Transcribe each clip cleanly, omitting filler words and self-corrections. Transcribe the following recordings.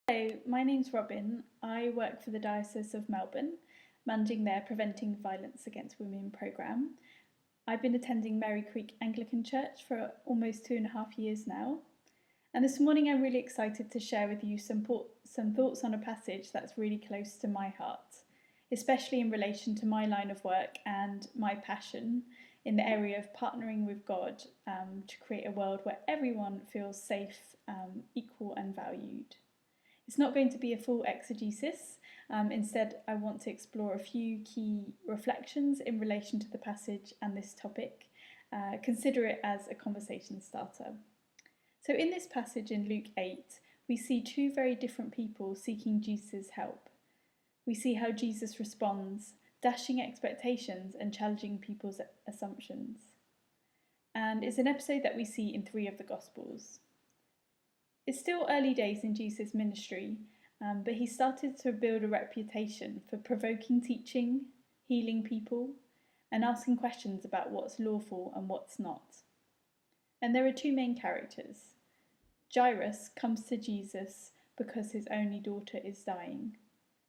Hello, my name's Robyn. I work for the Diocese of Melbourne, managing their Preventing Violence Against Women programme. I've been attending Mary Creek Anglican Church for almost 2.5 years now. And this morning I'm really excited to share with you some thoughts on a passage that's really close to my heart, especially in relation to my line of work and my passion in the area of partnering with God to create a world where everyone feels safe, equal and valued. It's not going to be a full exegesis. Instead, I want to explore a few key reflections in relation to the passage and this topic. Consider it as a conversation starter. So in this passage in Luke 8, we see two very different people seeking Jesus' help. We see how Jesus responds, dashing expectations and challenging people's assumptions. And it's an episode that we see in 3 of the Gospels. It's still early days in Jesus' ministry, but he started to build a reputation for provoking teaching, healing people, and asking questions about what's lawful and what's not. And there are 2 main characters. Jairus comes to Jesus because his only daughter is dying.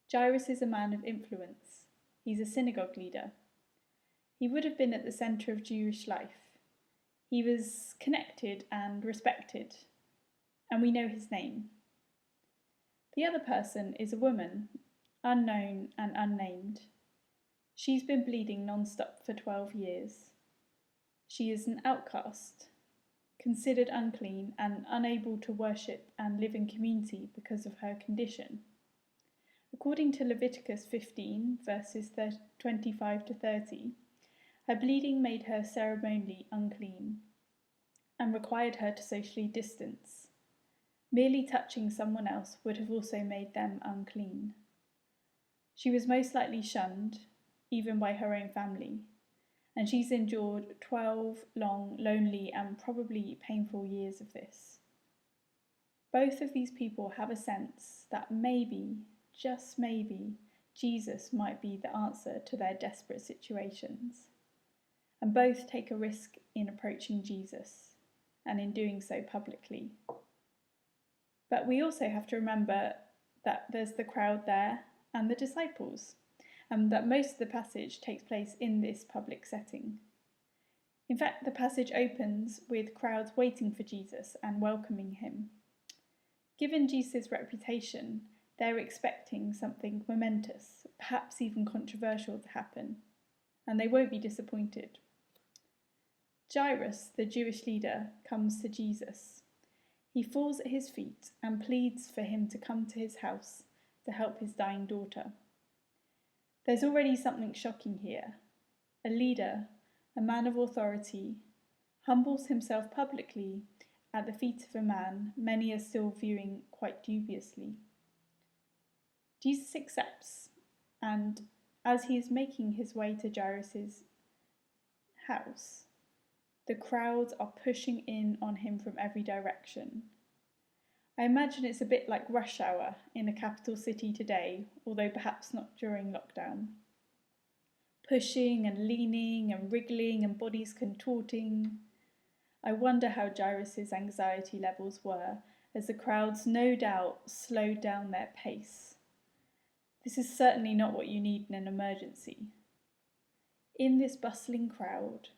Jairus is a man of influence. He's a synagogue leader. He would have been at the centre of Jewish life. He was connected and respected, and we know his name. The other person is a woman, unknown and unnamed. She's been bleeding non-stop for 12 years. She is an outcast, considered unclean and unable to worship and live in community because of her condition. According to Leviticus 15, verses 25 to 30, her bleeding made her ceremonially unclean and required her to socially distance. Merely touching someone else would have also made them unclean. She was most likely shunned, even by her own family, and she's endured 12 long, lonely and probably painful years of this. Both of these people have a sense that maybe, just maybe, Jesus might be the answer to their desperate situations. And both take a risk in approaching Jesus, and in doing so publicly. But we also have to remember that there's the crowd there and the disciples, and that most of the passage takes place in this public setting. In fact, the passage opens with crowds waiting for Jesus and welcoming him. Given Jesus' reputation, they're expecting something momentous, perhaps even controversial to happen, and they won't be disappointed. Jairus, the Jewish leader, comes to Jesus. He falls at his feet and pleads for him to come to his house to help his dying daughter. There's already something shocking here. A leader, a man of authority, humbles himself publicly at the feet of a man many are still viewing quite dubiously. Jesus accepts, and as he is making his way to Jairus' house, the crowds are pushing in on him from every direction. I imagine it's a bit like rush hour in a capital city today, although perhaps not during lockdown. Pushing and leaning and wriggling and bodies contorting. I wonder how Jairus' anxiety levels were as the crowds no doubt slowed down their pace. This is certainly not what you need in an emergency. In this bustling crowd,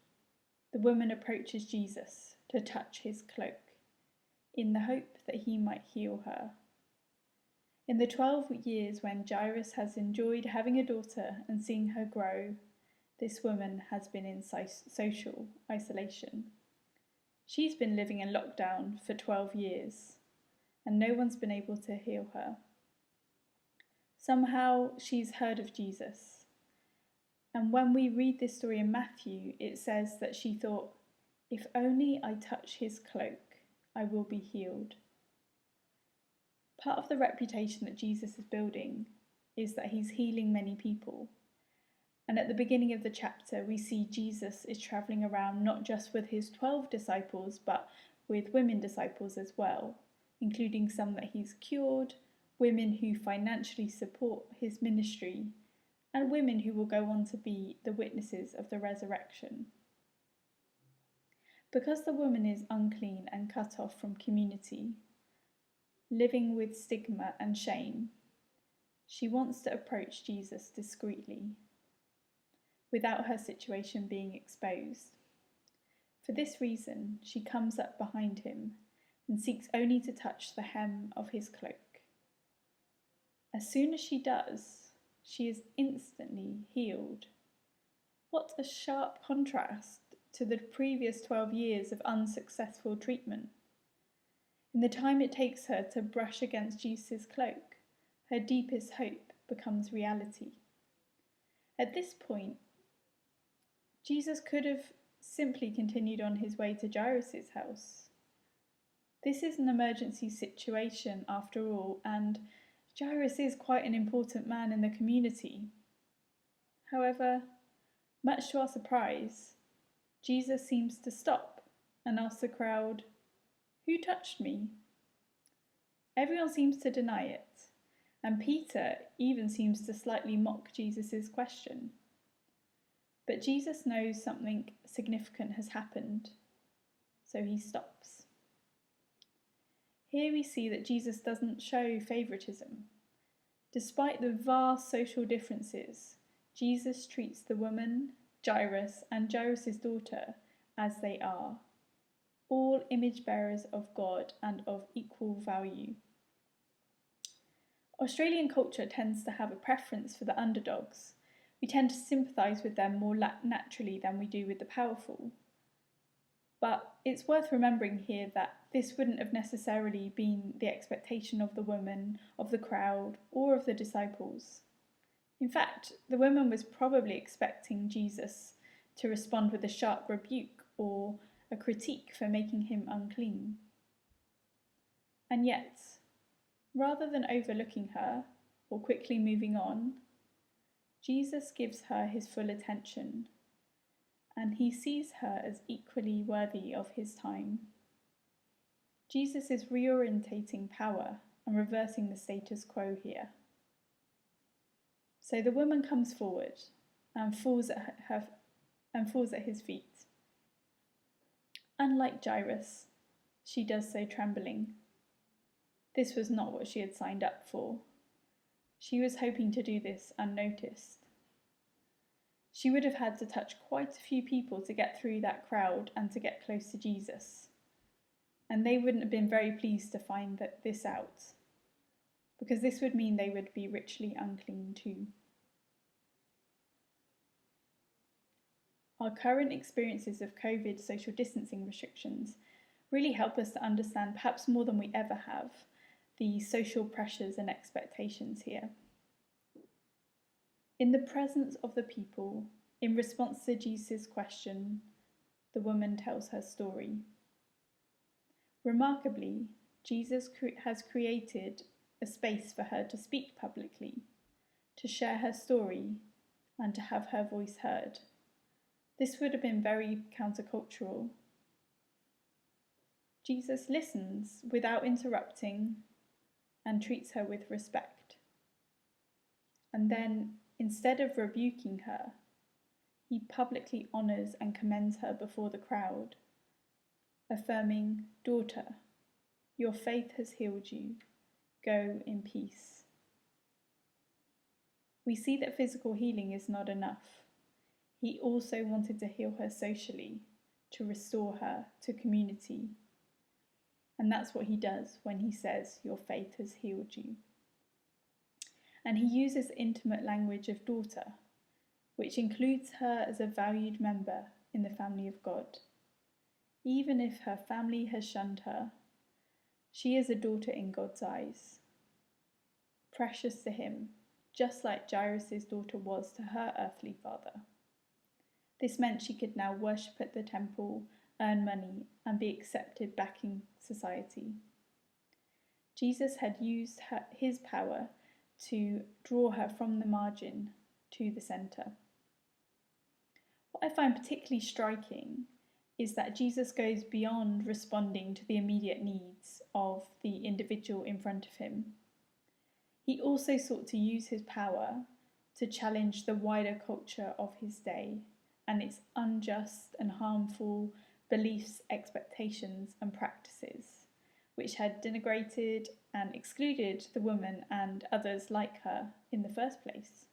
the woman approaches Jesus to touch his cloak, in the hope that he might heal her. In the 12 years when Jairus has enjoyed having a daughter and seeing her grow, this woman has been in social isolation. She's been living in lockdown for 12 years, and no one's been able to heal her. Somehow she's heard of Jesus. And when we read this story in Matthew, it says that she thought, if only I touch his cloak, I will be healed. Part of the reputation that Jesus is building is that he's healing many people. And at the beginning of the chapter, we see Jesus is travelling around not just with his 12 disciples, but with women disciples as well, including some that he's cured, women who financially support his ministry, and women who will go on to be the witnesses of the resurrection. Because the woman is unclean and cut off from community, living with stigma and shame, she wants to approach Jesus discreetly, without her situation being exposed. For this reason, she comes up behind him and seeks only to touch the hem of his cloak. As soon as she does, she is instantly healed. What a sharp contrast to the previous 12 years of unsuccessful treatment. In the time it takes her to brush against Jesus' cloak, her deepest hope becomes reality. At this point, Jesus could have simply continued on his way to Jairus' house. This is an emergency situation after all, and Jairus is quite an important man in the community. However, much to our surprise, Jesus seems to stop and ask the crowd, "Who touched me?" Everyone seems to deny it, and Peter even seems to slightly mock Jesus' question. But Jesus knows something significant has happened, so he stops. Here we see that Jesus doesn't show favouritism. Despite the vast social differences, Jesus treats the woman, Jairus, and Jairus' daughter as they are, all image bearers of God and of equal value. Australian culture tends to have a preference for the underdogs. We tend to sympathise with them more naturally than we do with the powerful. But it's worth remembering here that this wouldn't have necessarily been the expectation of the woman, of the crowd, or of the disciples. In fact, the woman was probably expecting Jesus to respond with a sharp rebuke or a critique for making him unclean. And yet, rather than overlooking her or quickly moving on, Jesus gives her his full attention, and he sees her as equally worthy of his time. Jesus is reorientating power and reversing the status quo here. So the woman comes forward and falls at his feet. Unlike Jairus, she does so trembling. This was not what she had signed up for. She was hoping to do this unnoticed. She would have had to touch quite a few people to get through that crowd and to get close to Jesus. And they wouldn't have been very pleased to find this out, because this would mean they would be ritually unclean too. Our current experiences of COVID social distancing restrictions really help us to understand, perhaps more than we ever have, the social pressures and expectations here. In the presence of the people, in response to Jesus' question, the woman tells her story. Remarkably, Jesus has created a space for her to speak publicly, to share her story, and to have her voice heard. This would have been very countercultural. Jesus listens without interrupting and treats her with respect. And then, instead of rebuking her, he publicly honours and commends her before the crowd, affirming, "Daughter, your faith has healed you. Go in peace." We see that physical healing is not enough. He also wanted to heal her socially, to restore her to community. And that's what he does when he says, "Your faith has healed you." And he uses intimate language of daughter, which includes her as a valued member in the family of God. Even if her family has shunned her, she is a daughter in God's eyes, precious to him, just like Jairus' daughter was to her earthly father. This meant she could now worship at the temple, earn money, and be accepted back in society. Jesus had used his power to draw her from the margin to the centre. What I find particularly striking is that Jesus goes beyond responding to the immediate needs of the individual in front of him. He also sought to use his power to challenge the wider culture of his day and its unjust and harmful beliefs, expectations, and practices, which had denigrated and excluded the woman and others like her in the first place.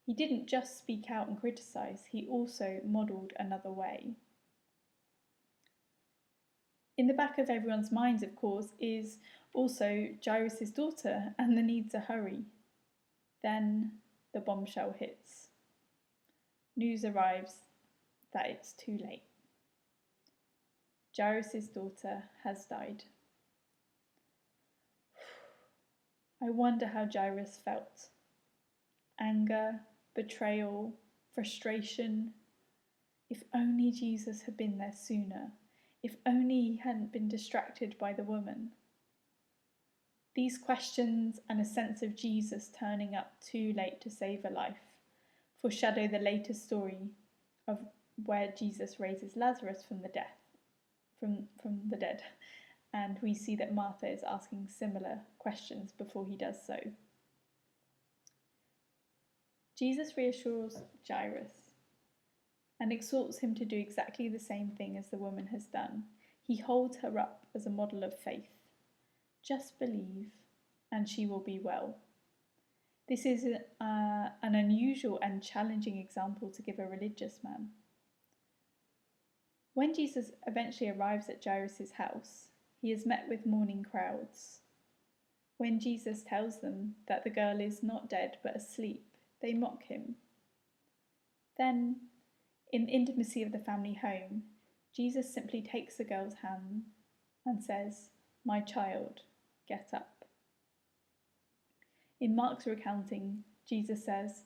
He didn't just speak out and criticise, he also modelled another way. In the back of everyone's minds, of course, is also Jairus' daughter and the need to hurry. Then the bombshell hits. News arrives that it's too late. Jairus' daughter has died. I wonder how Jairus felt. Anger, betrayal, frustration. If only Jesus had been there sooner. If only he hadn't been distracted by the woman. These questions and a sense of Jesus turning up too late to save a life foreshadow the later story of where Jesus raises Lazarus from the dead, and we see that Martha is asking similar questions before he does so. Jesus reassures Jairus and exhorts him to do exactly the same thing as the woman has done. He holds her up as a model of faith. Just believe, and she will be well. This is an unusual and challenging example to give a religious man. When Jesus eventually arrives at Jairus' house, he is met with mourning crowds. When Jesus tells them that the girl is not dead but asleep, they mock him. Then, in the intimacy of the family home, Jesus simply takes the girl's hand and says, "My child, get up." In Mark's recounting, Jesus says,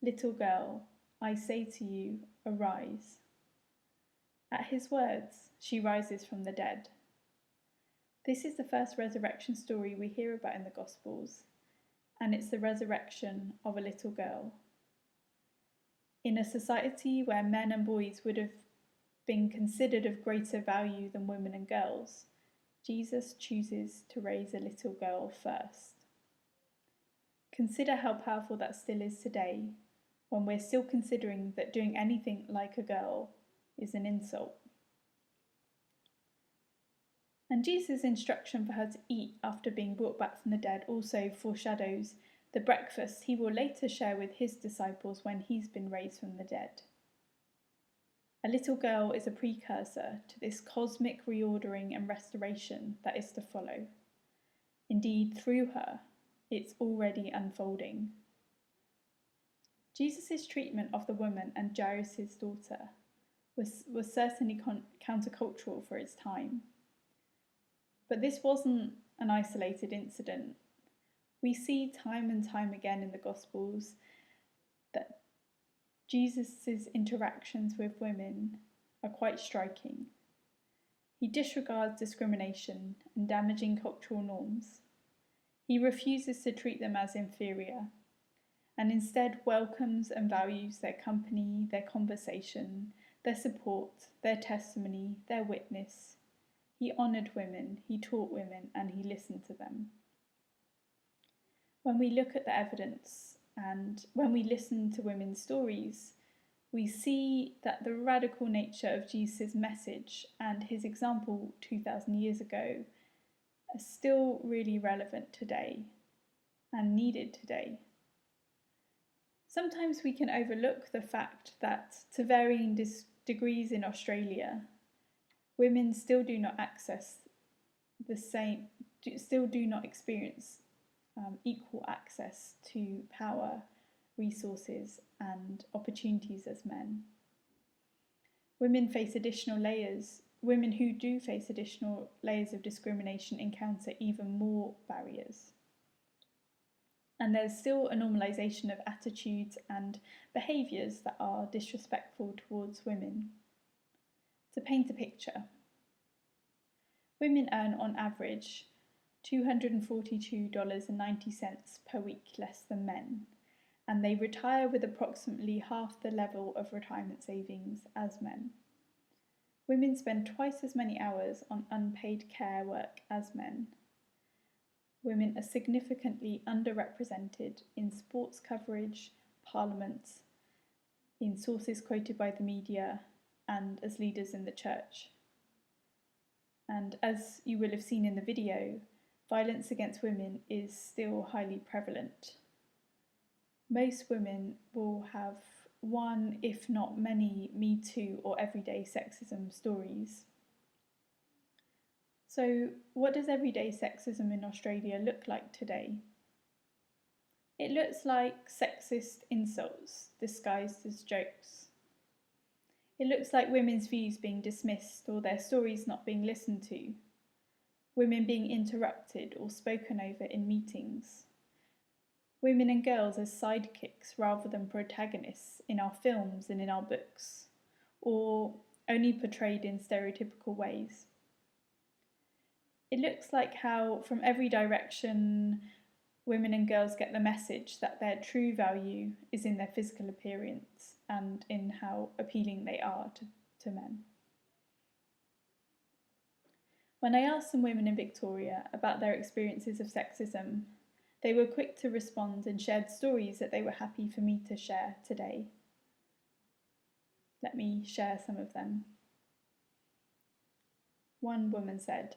"Little girl, I say to you, arise." At his words, she rises from the dead. This is the first resurrection story we hear about in the Gospels, and it's the resurrection of a little girl. In a society where men and boys would have been considered of greater value than women and girls, Jesus chooses to raise a little girl first. Consider how powerful that still is today, when we're still considering that doing anything like a girl is an insult. And Jesus' instruction for her to eat after being brought back from the dead also foreshadows the breakfast he will later share with his disciples when he's been raised from the dead. A little girl is a precursor to this cosmic reordering and restoration that is to follow. Indeed, through her, it's already unfolding. Jesus' treatment of the woman and Jairus' daughter was certainly countercultural for its time. But this wasn't an isolated incident. We see time and time again in the Gospels that Jesus' interactions with women are quite striking. He disregards discrimination and damaging cultural norms. He refuses to treat them as inferior, and instead welcomes and values their company, their conversation, their support, their testimony, their witness. He honoured women, he taught women, and he listened to them. When we look at the evidence and when we listen to women's stories, we see that the radical nature of Jesus' message and his example 2,000 years ago are still really relevant today and needed today. Sometimes we can overlook the fact that, to varying degrees in Australia, women still do not experience equal access to power, resources, and opportunities as men. Women who do face additional layers of discrimination encounter even more barriers. And there's still a normalisation of attitudes and behaviours that are disrespectful towards women. To paint a picture, women earn on average $242.90 per week less than men, and they retire with approximately half the level of retirement savings as men. Women spend twice as many hours on unpaid care work as men. Women are significantly underrepresented in sports coverage, parliament, in sources quoted by the media, and as leaders in the church. And as you will have seen in the video, violence against women is still highly prevalent. Most women will have one, if not many, Me Too or everyday sexism stories. So, what does everyday sexism in Australia look like today? It looks like sexist insults disguised as jokes. It looks like women's views being dismissed or their stories not being listened to, women being interrupted or spoken over in meetings, women and girls as sidekicks rather than protagonists in our films and in our books, or only portrayed in stereotypical ways. It looks like how, from every direction, women and girls get the message that their true value is in their physical appearance and in how appealing they are to men. When I asked some women in Victoria about their experiences of sexism, they were quick to respond and shared stories that they were happy for me to share today. Let me share some of them. One woman said,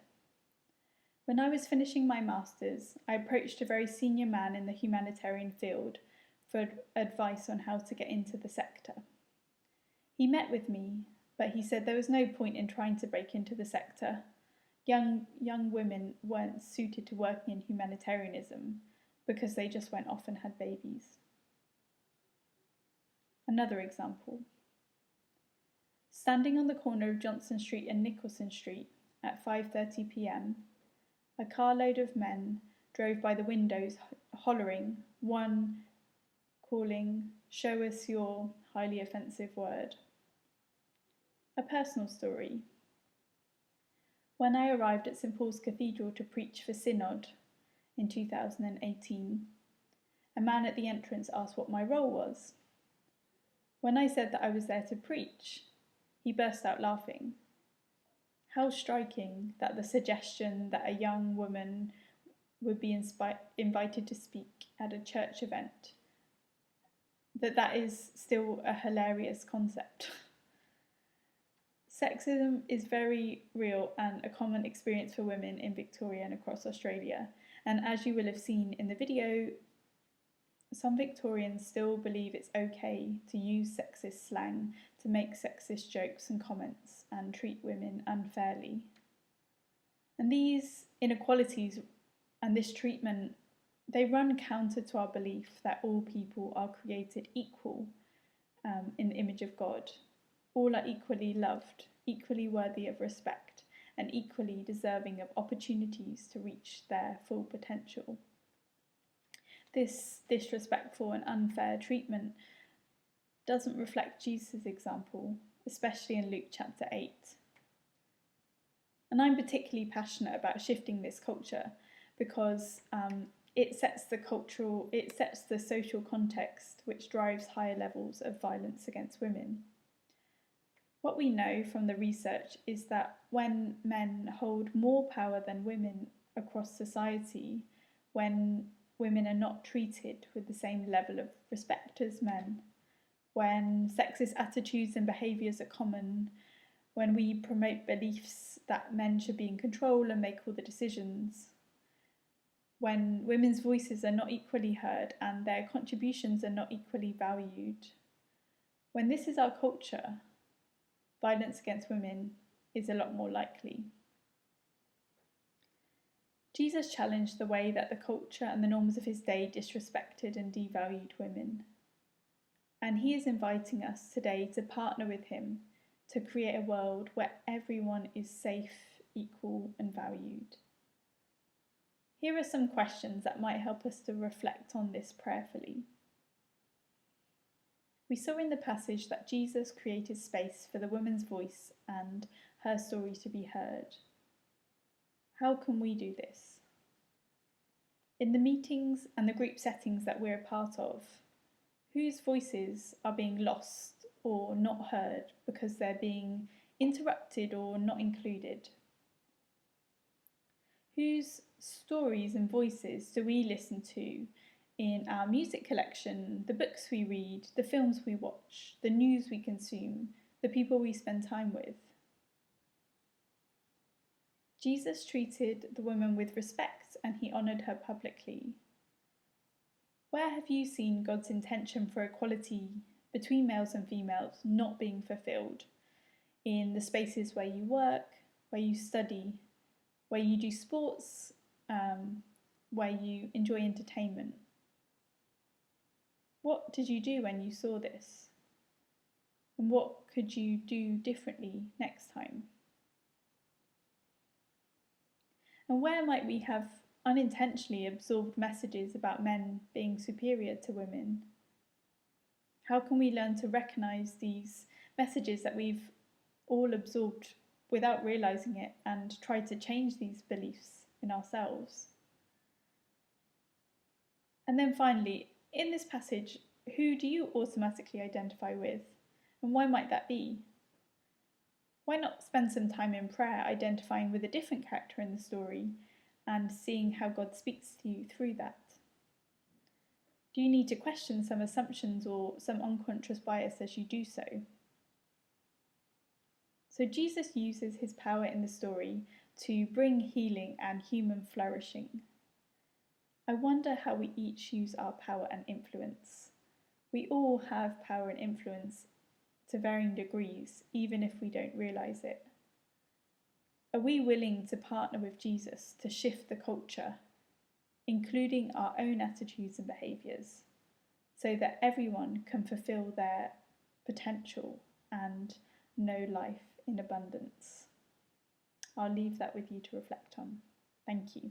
"When I was finishing my master's, I approached a very senior man in the humanitarian field for advice on how to get into the sector. He met with me, but he said there was no point in trying to break into the sector. Young women weren't suited to working in humanitarianism because they just went off and had babies." Another example. Standing on the corner of Johnson Street and Nicholson Street at 5:30 p.m, a carload of men drove by the windows hollering, one calling, "Show us your highly offensive word." A personal story. When I arrived at St Paul's Cathedral to preach for Synod in 2018, a man at the entrance asked what my role was. When I said that I was there to preach, he burst out laughing. How striking that the suggestion that a young woman would be invited to speak at a church event, that is still a hilarious concept. Sexism is very real and a common experience for women in Victoria and across Australia. And as you will have seen in the video, some Victorians still believe it's okay to use sexist slang to make sexist jokes and comments and treat women unfairly. And these inequalities and this treatment, they run counter to our belief that all people are created equal in the image of God. All are equally loved, equally worthy of respect, and equally deserving of opportunities to reach their full potential. This disrespectful and unfair treatment doesn't reflect Jesus' example, especially in Luke chapter 8. And I'm particularly passionate about shifting this culture because it sets the social context which drives higher levels of violence against women. What we know from the research is that when men hold more power than women across society, when women are not treated with the same level of respect as men, when sexist attitudes and behaviours are common, when we promote beliefs that men should be in control and make all the decisions, when women's voices are not equally heard and their contributions are not equally valued, when this is our culture, violence against women is a lot more likely. Jesus challenged the way that the culture and the norms of his day disrespected and devalued women. And he is inviting us today to partner with him to create a world where everyone is safe, equal, and valued. Here are some questions that might help us to reflect on this prayerfully. We saw in the passage that Jesus created space for the woman's voice and her story to be heard. How can we do this? In the meetings and the group settings that we're a part of, whose voices are being lost or not heard because they're being interrupted or not included? Whose stories and voices do we listen to in our music collection, the books we read, the films we watch, the news we consume, the people we spend time with? Jesus treated the woman with respect and he honoured her publicly. Where have you seen God's intention for equality between males and females not being fulfilled? In the spaces where you work, where you study, where you do sports, where you enjoy entertainment. What did you do when you saw this? And what could you do differently next time? And where might we have unintentionally absorbed messages about men being superior to women? How can we learn to recognise these messages that we've all absorbed without realising it and try to change these beliefs in ourselves? And then finally, in this passage, who do you automatically identify with? And why might that be? Why not spend some time in prayer identifying with a different character in the story and seeing how God speaks to you through that? Do you need to question some assumptions or some unconscious bias as you do so? So Jesus uses his power in the story to bring healing and human flourishing. I wonder how we each use our power and influence. We all have power and influence to varying degrees, even if we don't realise it. Are we willing to partner with Jesus to shift the culture, including our own attitudes and behaviours, so that everyone can fulfil their potential and know life in abundance? I'll leave that with you to reflect on. Thank you.